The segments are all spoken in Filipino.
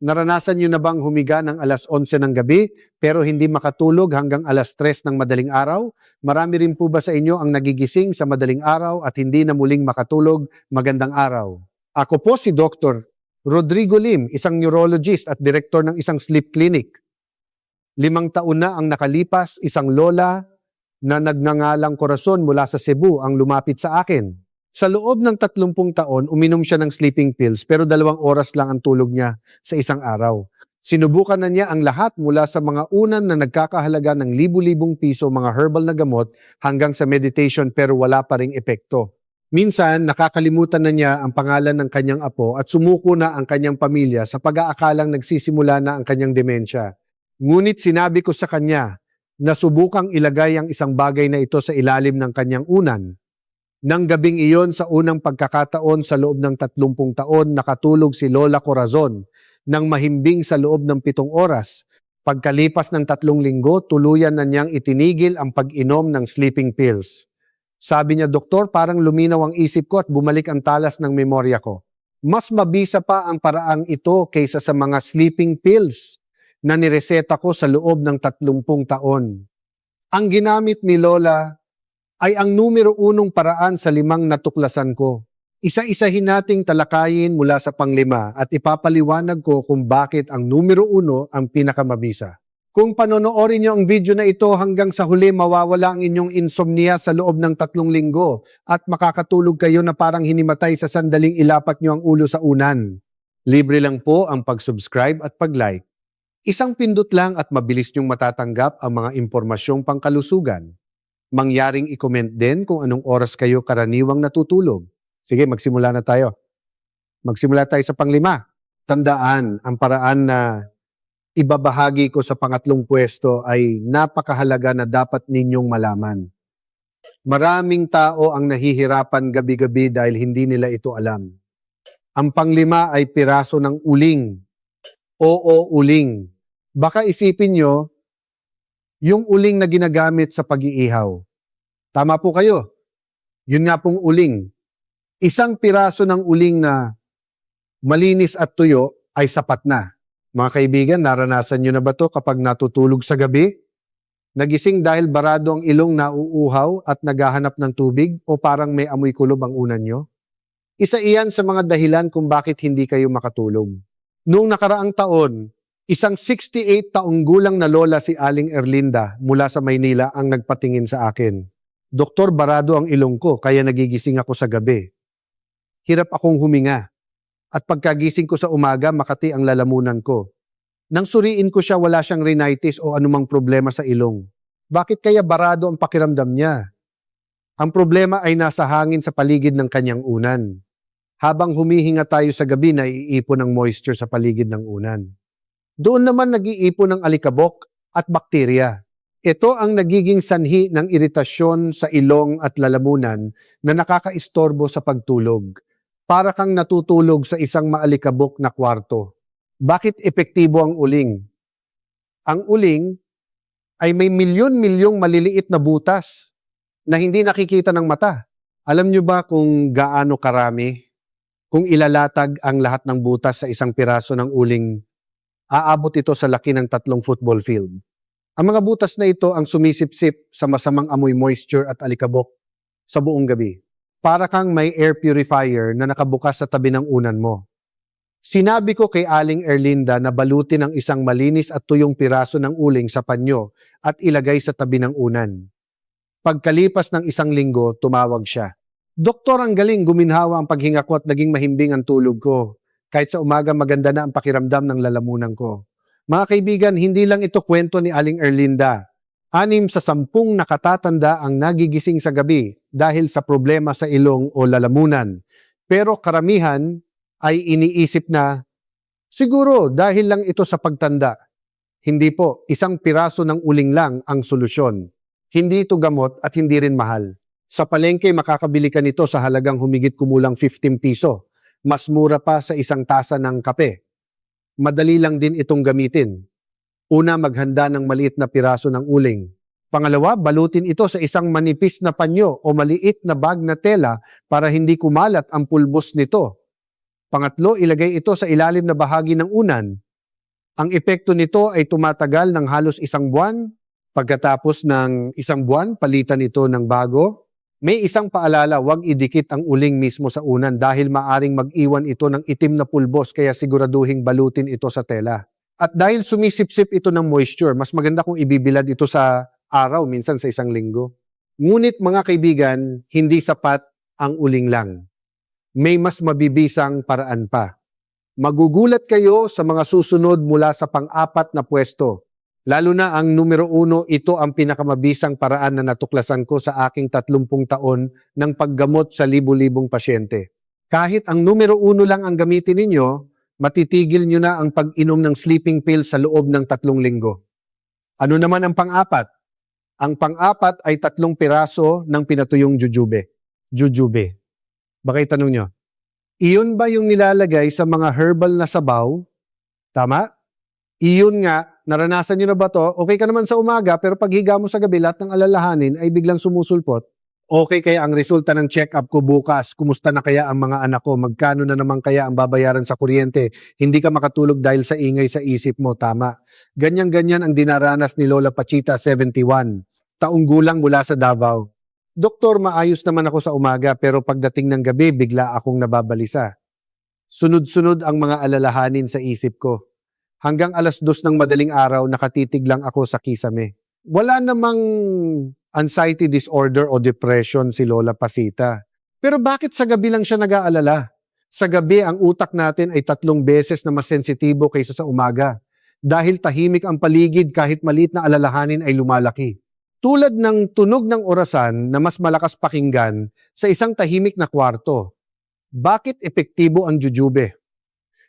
Naranasan nyo na bang humiga ng alas 11 ng gabi pero hindi makatulog hanggang alas 3 ng madaling araw? Marami rin po ba sa inyo ang nagigising sa madaling araw at hindi na muling makatulog magandang araw? Ako po si Dr. Rodrigo Lim, isang neurologist at direktor ng isang sleep clinic. 5 taon na ang nakalipas, isang lola na nagngangalang Corazon mula sa Cebu ang lumapit sa akin. Sa loob ng 30 taon, uminom siya ng sleeping pills pero 2 oras lang ang tulog niya sa isang araw. Sinubukan na niya ang lahat mula sa mga unan na nagkakahalaga ng libu-libong piso mga herbal na gamot hanggang sa meditation pero wala pa ring epekto. Minsan, nakakalimutan na niya ang pangalan ng kanyang apo at sumuko na ang kanyang pamilya sa pag-aakalang nagsisimula na ang kanyang demensya. Ngunit sinabi ko sa kanya na subukang ilagay ang isang bagay na ito sa ilalim ng kanyang unan. Nang gabing iyon sa unang pagkakataon sa loob ng 30 taon, nakatulog si Lola Corazon nang mahimbing sa loob ng 7 oras. Pagkalipas ng 3 linggo, tuluyan na niyang itinigil ang pag-inom ng sleeping pills. Sabi niya, "Doktor, parang luminaw ang isip ko at bumalik ang talas ng memorya ko." Mas mabisa pa ang paraang ito kaysa sa mga sleeping pills na nireseta ko sa loob ng 30 taon. Ang ginamit ni Lola ay ang numero 1 paraan sa 5 natuklasan ko. Isa-isahin nating talakayin mula sa pang-5 at ipapaliwanag ko kung bakit ang numero 1 ang pinakamabisa. Kung panonoorin niyo ang video na ito hanggang sa huli, mawawala ang inyong insomnia sa loob ng 3 linggo at makakatulog kayo na parang hinimatay sa sandaling ilapat niyo ang ulo sa unan. Libre lang po ang pag-subscribe at pag-like. Isang pindot lang at mabilis niyong matatanggap ang mga impormasyong pangkalusugan. Mangyaring i-comment din kung anong oras kayo karaniwang natutulog. Sige, magsimula na tayo. Magsimula tayo sa pang-5. Tandaan, ang paraan na ibabahagi ko sa pangatlong pwesto ay napakahalaga na dapat ninyong malaman. Maraming tao ang nahihirapan gabi-gabi dahil hindi nila ito alam. Ang pang-5 ay piraso ng uling. Oo, uling. Baka isipin nyo, yung uling na ginagamit sa pag-iihaw. Tama po kayo. Yun nga pong uling. Isang piraso ng uling na malinis at tuyo ay sapat na. Mga kaibigan, naranasan nyo na ba to kapag natutulog sa gabi? Nagising dahil barado ang ilong nauuhaw at naghahanap ng tubig o parang may amoy kulob ang unan nyo? Isa iyan sa mga dahilan kung bakit hindi kayo makatulog. Noong nakaraang taon, isang 68 taong gulang na lola si Aling Erlinda mula sa Maynila ang nagpatingin sa akin. "Doktor, barado ang ilong ko kaya nagigising ako sa gabi. Hirap akong huminga. At pagkagising ko sa umaga, makati ang lalamunan ko. Nang suriin ko siya, wala siyang rhinitis o anumang problema sa ilong. Bakit kaya barado ang pakiramdam niya? Ang problema ay nasa hangin sa paligid ng kanyang unan. Habang humihinga tayo sa gabi, naiipon ang moisture sa paligid ng unan. Doon naman nag-iipon ng alikabok at bakterya. Ito ang nagiging sanhi ng iritasyon sa ilong at lalamunan na nakakaistorbo sa pagtulog. Para kang natutulog sa isang maalikabok na kwarto. Bakit epektibo ang uling? Ang uling ay may milyon-milyong maliliit na butas na hindi nakikita ng mata. Alam nyo ba kung gaano karami? Kung ilalatag ang lahat ng butas sa isang piraso ng uling, aabot ito sa laki ng 3 football field. Ang mga butas na ito ang sumisipsip sa masamang amoy moisture at alikabok sa buong gabi. Para kang may air purifier na nakabukas sa tabi ng unan mo. Sinabi ko kay Aling Erlinda na balutin ang isang malinis at tuyong piraso ng uling sa panyo at ilagay sa tabi ng unan. Pagkalipas ng 1 linggo, tumawag siya. "Doktor, ang galing, guminhawa ang paghinga ko at naging mahimbing ang tulog ko. Kahit sa umaga maganda na ang pakiramdam ng lalamunan ko." Mga kaibigan, hindi lang ito kwento ni Aling Erlinda. 6 sa 10 nakatatanda ang nagigising sa gabi dahil sa problema sa ilong o lalamunan. Pero karamihan ay iniisip na, siguro dahil lang ito sa pagtanda. Hindi po, isang piraso ng uling lang ang solusyon. Hindi ito gamot at hindi rin mahal. Sa palengke, makakabili ka nito sa halagang humigit kumulang 15 piso. Mas mura pa sa isang tasa ng kape. Madali lang din itong gamitin. Una, maghanda ng maliit na piraso ng uling. Pangalawa, balutin ito sa isang manipis na panyo o maliit na bag na tela para hindi kumalat ang pulbos nito. Pangatlo, ilagay ito sa ilalim na bahagi ng unan. Ang epekto nito ay tumatagal ng halos 1 buwan. Pagkatapos ng 1 buwan, palitan ito ng bago. May isang paalala, huwag idikit ang uling mismo sa unan dahil maaring mag-iwan ito ng itim na pulbos kaya siguraduhing balutin ito sa tela. At dahil sumisipsip ito ng moisture, mas maganda kung ibibilad ito sa araw, minsan sa 1 linggo. Ngunit mga kaibigan, hindi sapat ang uling lang. May mas mabibisang paraan pa. Magugulat kayo sa mga susunod mula sa pang-4 na pwesto. Lalo na ang numero 1, ito ang pinakamabisang paraan na natuklasan ko sa aking 30 taon ng paggamot sa libu-libong pasyente. Kahit ang numero 1 lang ang gamitin ninyo, matitigil nyo na ang pag-inom ng sleeping pill sa loob ng 3 linggo. Ano naman ang pang-4? Ang pang-4 ay 3 piraso ng pinatuyong jujube. Jujube. Baka itanong nyo, iyon ba yung nilalagay sa mga herbal na sabaw? Tama? Iyon nga, naranasan nyo na ba to? Okay ka naman sa umaga pero paghiga mo sa gabi lahat ng alalahanin ay biglang sumusulpot. Okay kaya ang resulta ng check-up ko bukas? Kumusta na kaya ang mga anak ko? Magkano na naman kaya ang babayaran sa kuryente? Hindi ka makatulog dahil sa ingay sa isip mo, tama? Ganyan-ganyan ang dinaranas ni Lola Pachita, 71. Taong gulang mula sa Davao. Doktor, maayos naman ako sa umaga pero pagdating ng gabi bigla akong nababalisa. Sunod-sunod ang mga alalahanin sa isip ko. Hanggang 2:00 ng madaling araw, nakatitig lang ako sa kisame. Wala namang anxiety disorder o depression si Lola Pasita. Pero bakit sa gabi lang siya nag-aalala? Sa gabi, ang utak natin ay 3 beses na mas sensitibo kaysa sa umaga. Dahil tahimik ang paligid kahit maliit na alalahanin ay lumalaki. Tulad ng tunog ng orasan na mas malakas pakinggan sa isang tahimik na kwarto. Bakit epektibo ang jujube?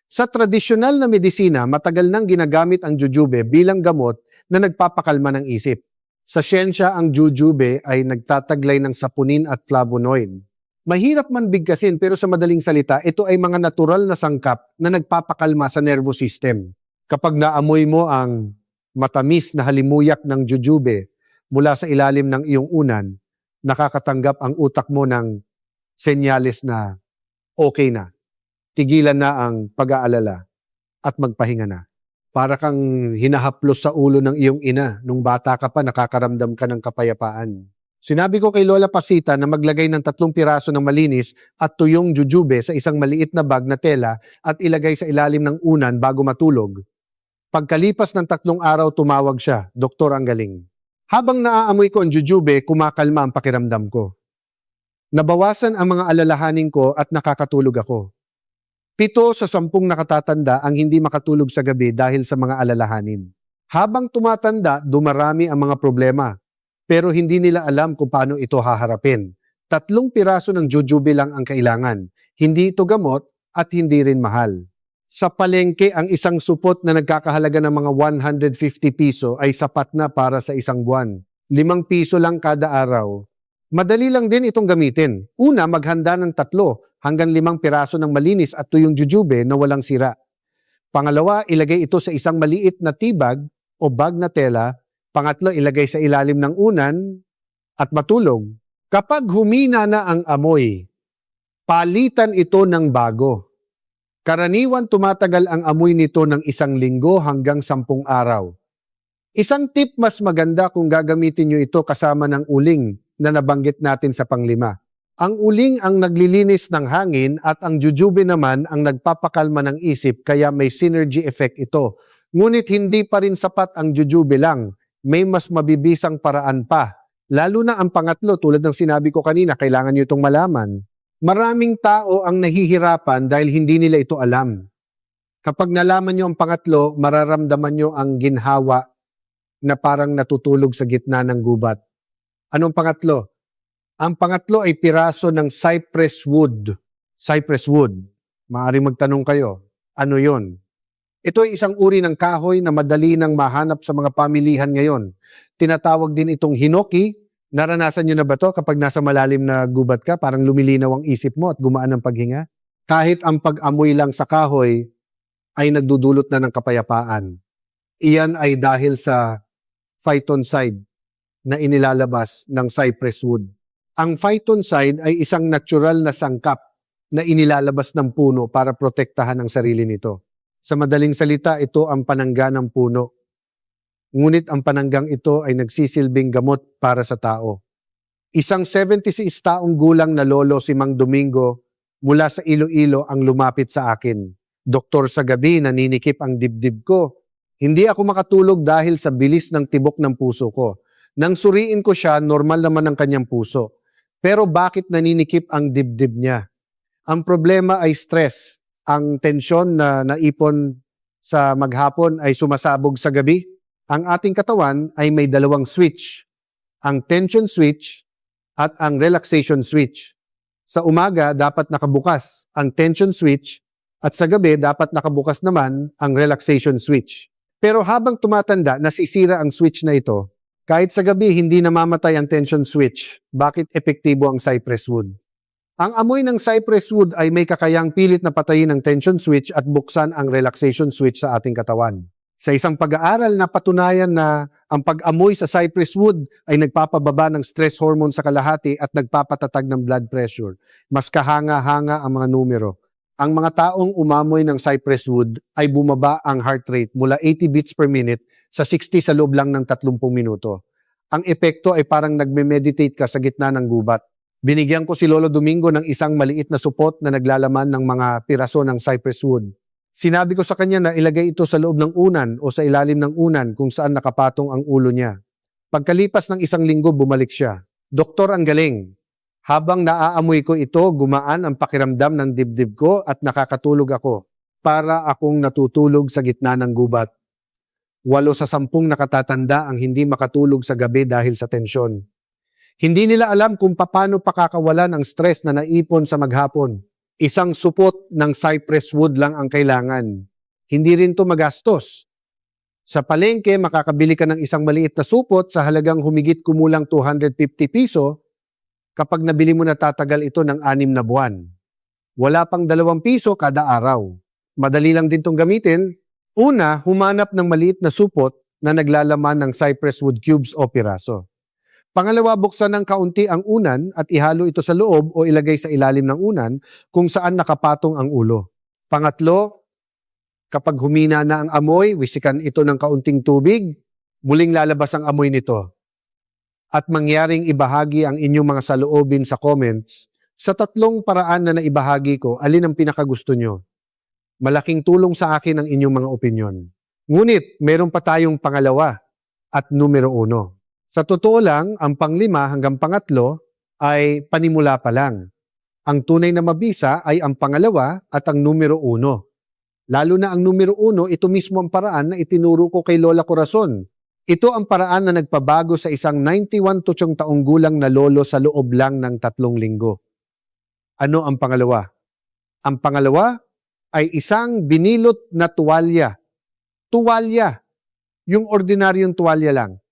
Sa tradisyonal na medisina, matagal nang ginagamit ang jujube bilang gamot na nagpapakalma ng isip. Sa siyensya, ang jujube ay nagtataglay ng saponin at flavonoid. Mahirap man bigkasin pero sa madaling salita, ito ay mga natural na sangkap na nagpapakalma sa nervous system. Kapag naamoy mo ang matamis na halimuyak ng jujube mula sa ilalim ng iyong unan, nakakatanggap ang utak mo ng senyales na okay na. Tigilan na ang pag-aalala at magpahinga na. Para kang hinahaplos sa ulo ng iyong ina. Nung bata ka pa, nakakaramdam ka ng kapayapaan. Sinabi ko kay Lola Pasita na maglagay ng 3 piraso ng malinis at tuyong jujube sa isang maliit na bag na tela at ilagay sa ilalim ng unan bago matulog. Pagkalipas ng 3 araw, tumawag siya, Doktor ang galing. Habang naaamoy ko ang jujube, kumakalma ang pakiramdam ko. Nabawasan ang mga alalahanin ko at nakakatulog ako. 7 sa 10 nakatatanda ang hindi makatulog sa gabi dahil sa mga alalahanin. Habang tumatanda, dumarami ang mga problema. Pero hindi nila alam kung paano ito haharapin. 3 piraso ng jujube lang ang kailangan. Hindi ito gamot at hindi rin mahal. Sa palengke, ang isang supot na nagkakahalaga ng mga 150 piso ay sapat na para sa 1 buwan. 5 piso lang kada araw. Madali lang din itong gamitin. Una, maghanda ng 3 hanggang 5 piraso ng malinis at tuyong jujube na walang sira. Pangalawa, ilagay ito sa isang maliit na tibag o bag na tela. Pangatlo, ilagay sa ilalim ng unan at matulog. Kapag humina na ang amoy, palitan ito ng bago. Karaniwan tumatagal ang amoy nito ng 1 linggo hanggang 10 araw. Isang tip mas maganda kung gagamitin nyo ito kasama ng uling na nabanggit natin sa pang-5. Ang uling ang naglilinis ng hangin at ang jujube naman ang nagpapakalma ng isip kaya may synergy effect ito. Ngunit hindi pa rin sapat ang jujube lang. May mas mabibisang paraan pa. Lalo na ang pangatlo, tulad ng sinabi ko kanina, kailangan nyo itong malaman. Maraming tao ang nahihirapan dahil hindi nila ito alam. Kapag nalaman nyo ang pangatlo, mararamdaman nyo ang ginhawa na parang natutulog sa gitna ng gubat. Anong pangatlo? Ang pangatlo ay piraso ng cypress wood. Cypress wood. Maaaring magtanong kayo, ano yon? Ito ay isang uri ng kahoy na madali nang mahanap sa mga pamilihan ngayon. Tinatawag din itong hinoki. Naranasan nyo na ba to kapag nasa malalim na gubat ka, parang lumilinaw ang isip mo at gumaan ang paghinga? Kahit ang pag-amoy lang sa kahoy ay nagdudulot na ng kapayapaan. Iyan ay dahil sa phytoncide na inilalabas ng cypress wood. Ang phytoncide ay isang natural na sangkap na inilalabas ng puno para protektahan ang sarili nito. Sa madaling salita, ito ang panangga ng puno. Ngunit ang pananggang ito ay nagsisilbing gamot para sa tao. Isang 76 taong gulang na lolo si Mang Domingo mula sa Iloilo ang lumapit sa akin. Doktor, sa gabi naninikip ang dibdib ko. Hindi ako makatulog dahil sa bilis ng tibok ng puso ko. Nang suriin ko siya, normal naman ang kanyang puso. Pero bakit naninikip ang dibdib niya? Ang problema ay stress. Ang tensyon na naipon sa maghapon ay sumasabog sa gabi. Ang ating katawan ay may dalawang switch. Ang tension switch at ang relaxation switch. Sa umaga, dapat nakabukas ang tension switch at sa gabi, dapat nakabukas naman ang relaxation switch. Pero habang tumatanda, nasisira ang switch na ito. Kahit sa gabi, hindi namamatay ang tension switch. Bakit epektibo ang cypress wood? Ang amoy ng cypress wood ay may kakayang pilit na patayin ang tension switch at buksan ang relaxation switch sa ating katawan. Sa isang pag-aaral na patunayan na ang pag-amoy sa cypress wood ay nagpapababa ng stress hormone sa kalahati at nagpapatatag ng blood pressure. Mas kahanga-hanga ang mga numero. Ang mga taong umamoy ng cypress wood ay bumaba ang heart rate mula 80 beats per minute sa 60 sa loob lang ng 30 minuto. Ang epekto ay parang nagme-meditate ka sa gitna ng gubat. Binigyan ko si Lolo Domingo ng isang maliit na supot na naglalaman ng mga piraso ng cypress wood. Sinabi ko sa kanya na ilagay ito sa loob ng unan o sa ilalim ng unan kung saan nakapatong ang ulo niya. Pagkalipas ng 1 linggo, bumalik siya. Doktor, ang galing. Habang naaamoy ko ito, gumaan ang pakiramdam ng dibdib ko at nakakatulog ako. Para akong natutulog sa gitna ng gubat. 8 sa 10 nakatatanda ang hindi makatulog sa gabi dahil sa tensyon. Hindi nila alam kung paano pakakawalan ang stress na naipon sa maghapon. Isang supot ng cypress wood lang ang kailangan. Hindi rin to magastos. Sa palengke, makakabili ka ng isang maliit na supot sa halagang humigit kumulang 250 piso kapag nabili mo na tatagal ito ng 6 na buwan. Wala pang 2 piso kada araw. Madali lang din tong gamitin. Una, humanap ng maliit na supot na naglalaman ng cypress wood cubes o piraso. Pangalawa, buksan ng kaunti ang unan at ihalo ito sa loob o ilagay sa ilalim ng unan kung saan nakapatong ang ulo. Pangatlo, kapag humina na ang amoy, wisikan ito ng kaunting tubig, muling lalabas ang amoy nito. At mangyaring ibahagi ang inyong mga saloobin sa comments. Sa 3 paraan na naibahagi ko, alin ang pinakagusto nyo? Malaking tulong sa akin ang inyong mga opinyon. Ngunit, meron pa tayong pangalawa at numero 1. Sa totoo lang, ang pang-5 hanggang pang-3 ay panimula pa lang. Ang tunay na mabisa ay ang pangalawa at ang numero 1. Lalo na ang numero 1, ito mismo ang paraan na itinuro ko kay Lola Corazon. Ito ang paraan na nagpabago sa isang 91 taong gulang na lolo sa loob lang ng 3 linggo. Ano ang pangalawa? Ang pangalawa ay isang binilot na tuwalya. Tuwalya. Yung ordinaryong tuwalya lang.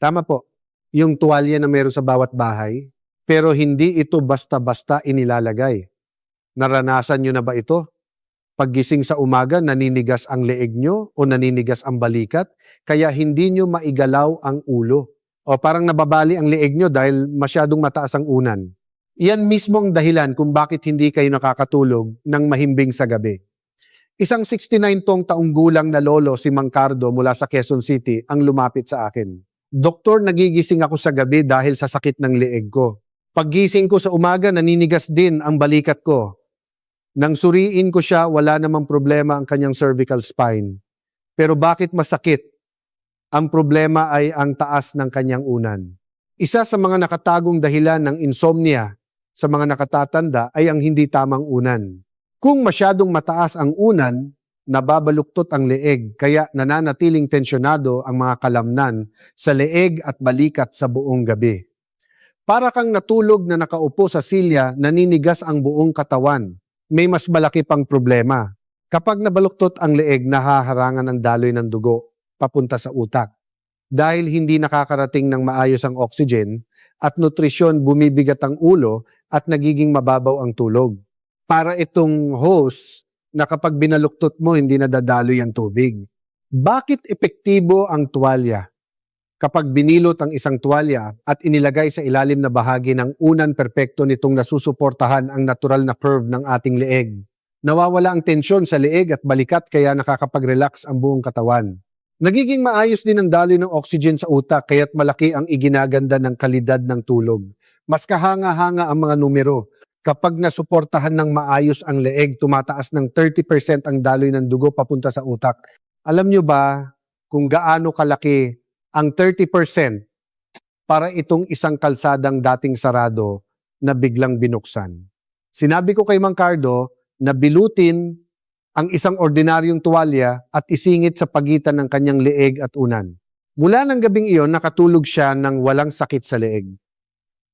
Tama po. Yung tuwalya na meron sa bawat bahay, pero hindi ito basta-basta inilalagay. Naranasan nyo na ba ito? Paggising sa umaga, naninigas ang leeg nyo o naninigas ang balikat, kaya hindi nyo maigalaw ang ulo. O parang nababali ang leeg nyo dahil masyadong mataas ang unan. Iyan mismo ang dahilan kung bakit hindi kayo nakakatulog ng mahimbing sa gabi. Isang 69 taong gulang na lolo si Mang Cardo mula sa Quezon City ang lumapit sa akin. Doktor, nagigising ako sa gabi dahil sa sakit ng leeg ko. Paggising ko sa umaga, naninigas din ang balikat ko. Nang suriin ko siya, wala namang problema ang kanyang cervical spine. Pero bakit masakit? Ang problema ay ang taas ng kanyang unan. Isa sa mga nakatagong dahilan ng insomnia sa mga nakatatanda ay ang hindi tamang unan. Kung masyadong mataas ang unan, nababaluktot ang leeg kaya nananatiling tensyonado ang mga kalamnan sa leeg at balikat sa buong gabi. Para kang natulog na nakaupo sa silya, naninigas ang buong katawan. May mas malaki pang problema. Kapag nabaluktot ang leeg, nahaharangan ang daloy ng dugo papunta sa utak. Dahil hindi nakakarating ng maayos ang oxygen at nutrisyon, bumibigat ang ulo at nagiging mababaw ang tulog. Para itong hose na kapag binaluktot mo, hindi nadadaloy ang tubig. Bakit epektibo ang tuwalya? Kapag binilot ang isang tuwalya at inilagay sa ilalim na bahagi ng unan perpekto nitong nasusuportahan ang natural na curve ng ating leeg. Nawawala ang tensyon sa leeg at balikat kaya nakakapag-relax ang buong katawan. Nagiging maayos din ang daloy ng oxygen sa utak kaya't malaki ang iginaganda ng kalidad ng tulog. Mas kahanga-hanga ang mga numero. Kapag nasuportahan ng maayos ang leeg, tumataas ng 30% ang daloy ng dugo papunta sa utak. Alam nyo ba kung gaano kalaki ang 30% para itong isang kalsadang dating sarado na biglang binuksan? Sinabi ko kay Mang Cardo na bilutin ang isang ordinaryong tuwalya at isingit sa pagitan ng kanyang leeg at unan. Mula ng gabing iyon, nakatulog siya ng walang sakit sa leeg.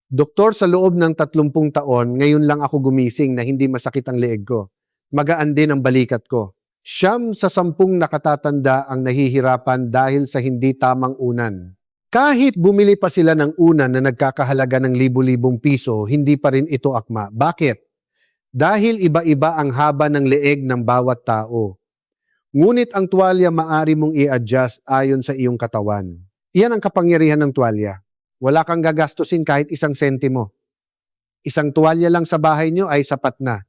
Doktor, sa loob ng 30 taon, ngayon lang ako gumising na hindi masakit ang leeg ko. Magaan din ang balikat ko. 9 sa 10 nakatatanda ang nahihirapan dahil sa hindi tamang unan. Kahit bumili pa sila ng unan na nagkakahalaga ng libu-libong piso, hindi pa rin ito akma. Bakit? Dahil iba-iba ang haba ng leeg ng bawat tao. Ngunit ang tuwalya maari mong i-adjust ayon sa iyong katawan. Iyan ang kapangyarihan ng tuwalya. Wala kang gagastusin kahit 1 sentimo. Isang tuwalya lang sa bahay nyo ay sapat na.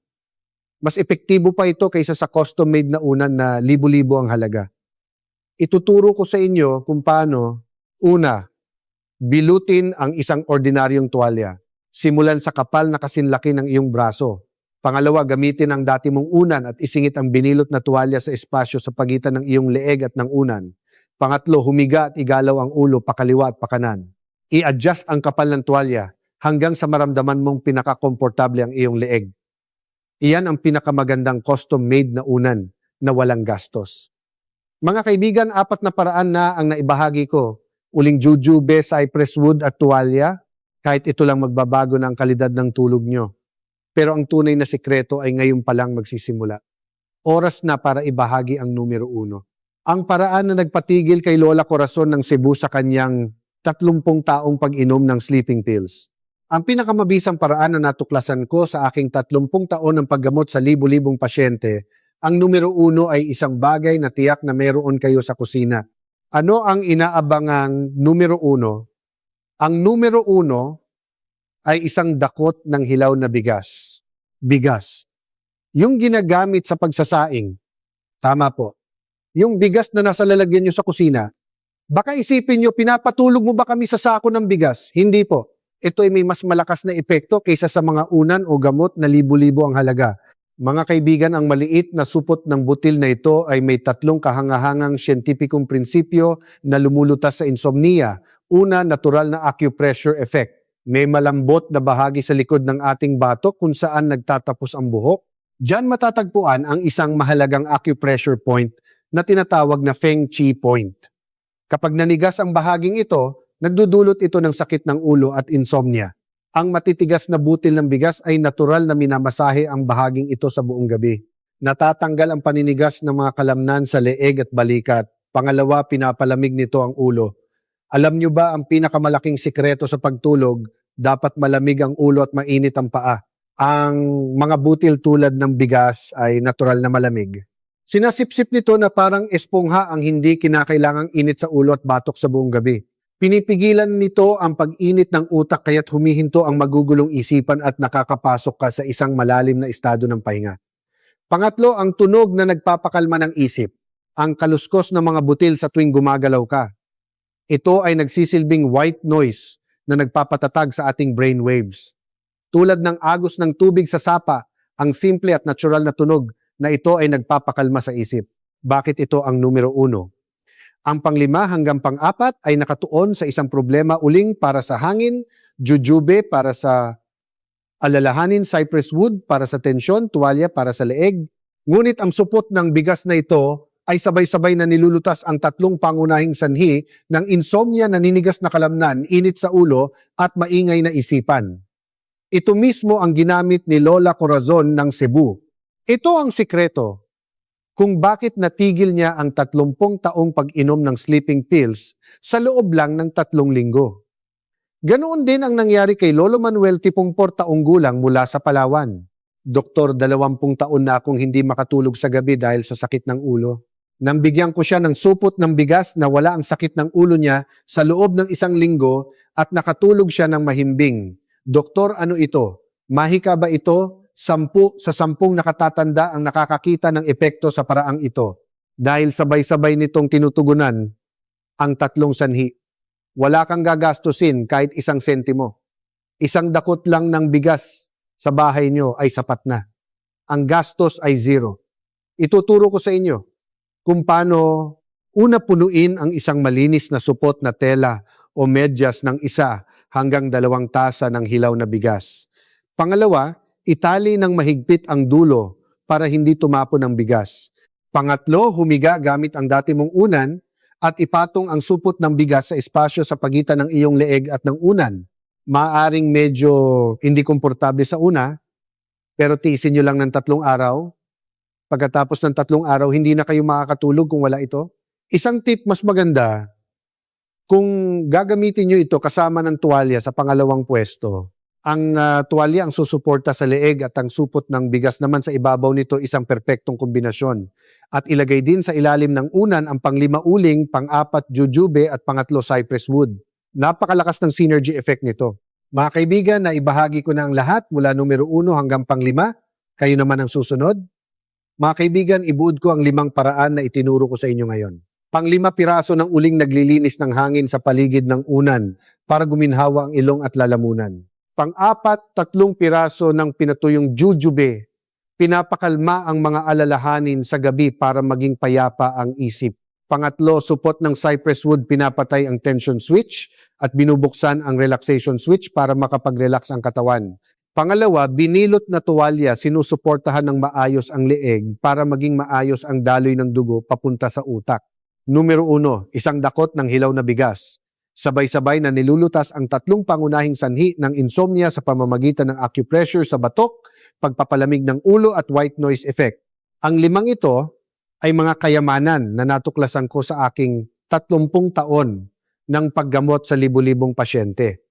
Mas epektibo pa ito kaysa sa custom-made na unan na libu-libo ang halaga. Ituturo ko sa inyo kung paano. Una, bilutin ang isang ordinaryong tuwalya. Simulan sa kapal na kasinlaki ng iyong braso. Pangalawa, gamitin ang dati mong unan at isingit ang binilot na tuwalya sa espasyo sa pagitan ng iyong leeg at ng unan. Pangatlo, humiga at igalaw ang ulo pakaliwa at pakanan. I-adjust ang kapal ng tuwalya hanggang sa maramdaman mong pinakakomportable ang iyong leeg. Iyan ang pinakamagandang custom-made na unan na walang gastos. Mga kaibigan, 4 na paraan na ang naibahagi ko. Uling jujube, cypress wood at tuwalya. Kahit ito lang magbabago na ang kalidad ng tulog nyo. Pero ang tunay na sikreto ay ngayon pa lang magsisimula. Oras na para ibahagi ang numero 1. Ang paraan na nagpatigil kay Lola Corazon ng Cebu sa kanyang 30 taong pag-inom ng sleeping pills. Ang pinakamabisang paraan na natuklasan ko sa aking 30 taon ng paggamot sa libu-libong pasyente, ang numero 1 ay isang bagay na tiyak na meron kayo sa kusina. Ano ang inaabangang numero 1? Ang numero 1 ay isang dakot ng hilaw na bigas. Bigas. Yung ginagamit sa pagsasaing. Tama po. Yung bigas na nasa lalagyan nyo sa kusina. Baka isipin nyo, pinapatulog mo ba kami sa sako ng bigas? Hindi po. Ito ay may mas malakas na epekto kaysa sa mga unan o gamot na libu-libo ang halaga. Mga kaibigan, ang maliit na supot ng butil na ito ay may 3 kahangahangang siyentipikong prinsipyo na lumulutas sa insomnia. Una, natural na acupressure effect. May malambot na bahagi sa likod ng ating batok kung saan nagtatapos ang buhok. Diyan matatagpuan ang isang mahalagang acupressure point na tinatawag na Feng Qi point. Kapag nanigas ang bahaging ito, nagdudulot ito ng sakit ng ulo at insomnia. Ang matitigas na butil ng bigas ay natural na minamasahe ang bahaging ito sa buong gabi. Natatanggal ang paninigas ng mga kalamnan sa leeg at balikat. Pangalawa, pinapalamig nito ang ulo. Alam nyo ba ang pinakamalaking sikreto sa pagtulog? Dapat malamig ang ulo at mainit ang paa. Ang mga butil tulad ng bigas ay natural na malamig. Sinasipsip nito na parang espongha ang hindi kinakailangang init sa ulo at batok sa buong gabi. Pinipigilan nito ang pag-init ng utak kaya't humihinto ang magugulong isipan at nakakapasok ka sa isang malalim na estado ng pahinga. Pangatlo, ang tunog na nagpapakalma ng isip. Ang kaluskos ng mga butil sa tuwing gumagalaw ka. Ito ay nagsisilbing white noise na nagpapatatag sa ating brain waves. Tulad ng agos ng tubig sa sapa, ang simple at natural na tunog na ito ay nagpapakalma sa isip. Bakit ito ang numero 1? Ang pang-5 hanggang pang-4 ay nakatuon sa isang problema, uling para sa hangin, jujube para sa alalahanin, cypress wood para sa tensyon, tuwalya para sa leeg. Ngunit ang supot ng bigas na ito ay sabay-sabay na nilulutas ang 3 pangunahing sanhi ng insomnia, naninigas na kalamnan, init sa ulo at maingay na isipan. Ito mismo ang ginamit ni Lola Corazon ng Cebu. Ito ang sikreto kung bakit natigil niya ang 30 taong pag-inom ng sleeping pills sa loob lang ng 3 linggo. Ganoon din ang nangyari kay Lolo Manuel, 74 taong gulang mula sa Palawan. Doktor, 20 taon na akong hindi makatulog sa gabi dahil sa sakit ng ulo. Nang bigyan ko siya ng supot ng bigas na wala ang sakit ng ulo niya sa loob ng 1 linggo at nakatulog siya ng mahimbing. Doktor, ano ito? Mahika ba ito? 10 sa 10 nakatatanda ang nakakakita ng epekto sa paraang ito dahil sabay-sabay nitong tinutugunan ang tatlong sanhi. Wala kang gagastusin kahit 1 sentimo. 1 dakot lang ng bigas sa bahay nyo ay sapat na. Ang gastos ay 0. Ituturo ko sa inyo kung paano una punuin ang isang malinis na supot na tela o medyas ng 1 hanggang 2 tasa ng hilaw na bigas. Pangalawa, itali ng mahigpit ang dulo para hindi tumapon ang bigas. Pangatlo, humiga gamit ang dati mong unan at ipatong ang supot ng bigas sa espasyo sa pagitan ng iyong leeg at ng unan. Maaring medyo hindi komportable sa una, pero tiisin nyo lang ng 3 araw. Pagkatapos ng 3 araw, hindi na kayo makakatulog kung wala ito. Isang tip mas maganda, kung gagamitin nyo ito kasama ng tuwalya sa pangalawang pwesto, ang tuwalya ang susuporta sa leeg at ang supot ng bigas naman sa ibabaw nito isang perpektong kombinasyon. At ilagay din sa ilalim ng unan ang pang-5 uling, pang-4 jujube at pangatlo cypress wood. Napakalakas ng synergy effect nito. Mga kaibigan, na ibahagi ko na ang lahat mula numero 1 hanggang pang-5. Kayo naman ang susunod. Mga kaibigan, ibuod ko ang 5 paraan na itinuro ko sa inyo ngayon. Pang-5 piraso ng uling naglilinis ng hangin sa paligid ng unan para guminhawa ang ilong at lalamunan. Pang-4, 3 piraso ng pinatuyong jujube. Pinapakalma ang mga alalahanin sa gabi para maging payapa ang isip. Pangatlo, supot ng cypress wood, pinapatay ang tension switch at binubuksan ang relaxation switch para makapag-relax ang katawan. Pangalawa, binilot na tuwalya, sinusuportahan ng maayos ang leeg para maging maayos ang daloy ng dugo papunta sa utak. Numero 1, 1 dakot ng hilaw na bigas. Sabay-sabay na nilulutas ang 3 pangunahing sanhi ng insomnia sa pamamagitan ng acupressure sa batok, pagpapalamig ng ulo at white noise effect. Ang 5 ito ay mga kayamanan na natuklasan ko sa aking 30 taon ng paggamot sa libu-libong pasyente.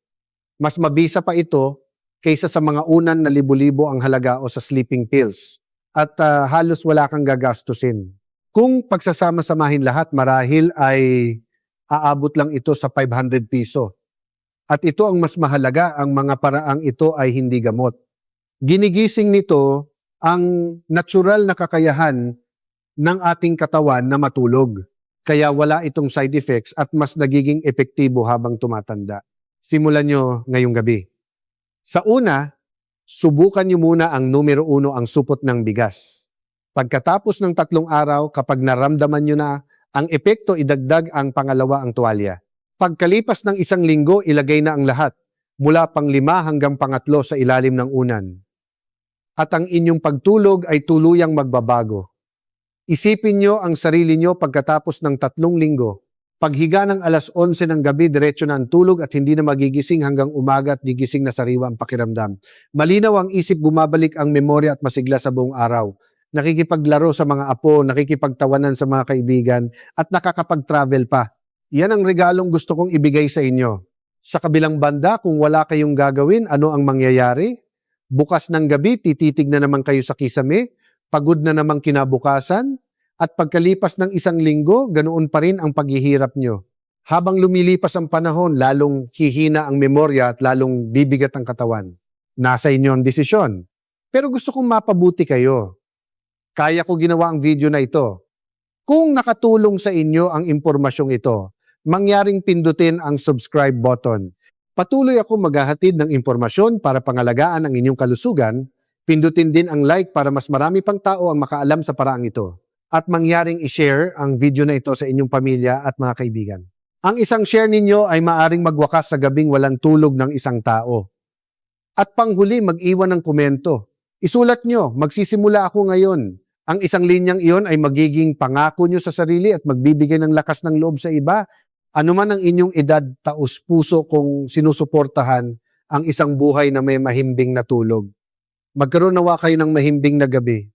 Mas mabisa pa ito kaysa sa mga unan na libu-libo ang halaga o sa sleeping pills. At halos wala kang gagastusin. Kung pagsasama-samahin lahat, marahil ay aabot lang ito sa 500 piso. At ito ang mas mahalaga, ang mga paraang ito ay hindi gamot. Ginigising nito ang natural na kakayahan ng ating katawan na matulog. Kaya wala itong side effects at mas nagiging epektibo habang tumatanda. Simulan nyo ngayong gabi. Sa una, subukan nyo muna ang numero 1, ang supot ng bigas. Pagkatapos ng 3 araw, kapag naramdaman nyo na ang epekto, idagdag ang pangalawa, ang tuwalya. Pagkalipas ng 1 linggo, ilagay na ang lahat, mula pang-5 hanggang pang-3 sa ilalim ng unan. At ang inyong pagtulog ay tuluyang magbabago. Isipin nyo ang sarili nyo pagkatapos ng 3 linggo. Paghiga ng 11:00 ng gabi, diretso na ang tulog at hindi na magigising hanggang umaga at gigising na sariwa ang pakiramdam. Malinaw ang isip, bumabalik ang memorya at masigla sa buong araw. Nakikipaglaro sa mga apo, nakikipagtawanan sa mga kaibigan, at nakakapag-travel pa. Yan ang regalong gusto kong ibigay sa inyo. Sa kabilang banda, kung wala kayong gagawin, ano ang mangyayari? Bukas ng gabi, tititig na naman kayo sa kisame, pagod na namang kinabukasan, at pagkalipas ng 1 linggo, ganoon pa rin ang paghihirap nyo. Habang lumilipas ang panahon, lalong hihina ang memorya at lalong bibigat ang katawan. Nasa inyo ang desisyon. Pero gusto kong mapabuti kayo. Kaya ko ginawa ang video na ito. Kung nakatulong sa inyo ang impormasyong ito, mangyaring pindutin ang subscribe button. Patuloy ako maghahatid ng impormasyon para pangalagaan ang inyong kalusugan. Pindutin din ang like para mas marami pang tao ang makaalam sa paraang ito. At mangyaring i-share ang video na ito sa inyong pamilya at mga kaibigan. Ang isang share ninyo ay maaring magwakas sa gabing walang tulog ng isang tao. At panghuli, mag-iwan ng komento. Isulat nyo, magsisimula ako ngayon. Ang 1 linyang iyon ay magiging pangako nyo sa sarili at magbibigay ng lakas ng loob sa iba. Ano man ang inyong edad, taos puso kung sinusuportahan ang isang buhay na may mahimbing na tulog. Magkaroon nawa kayo ng mahimbing na gabi.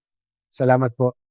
Salamat po.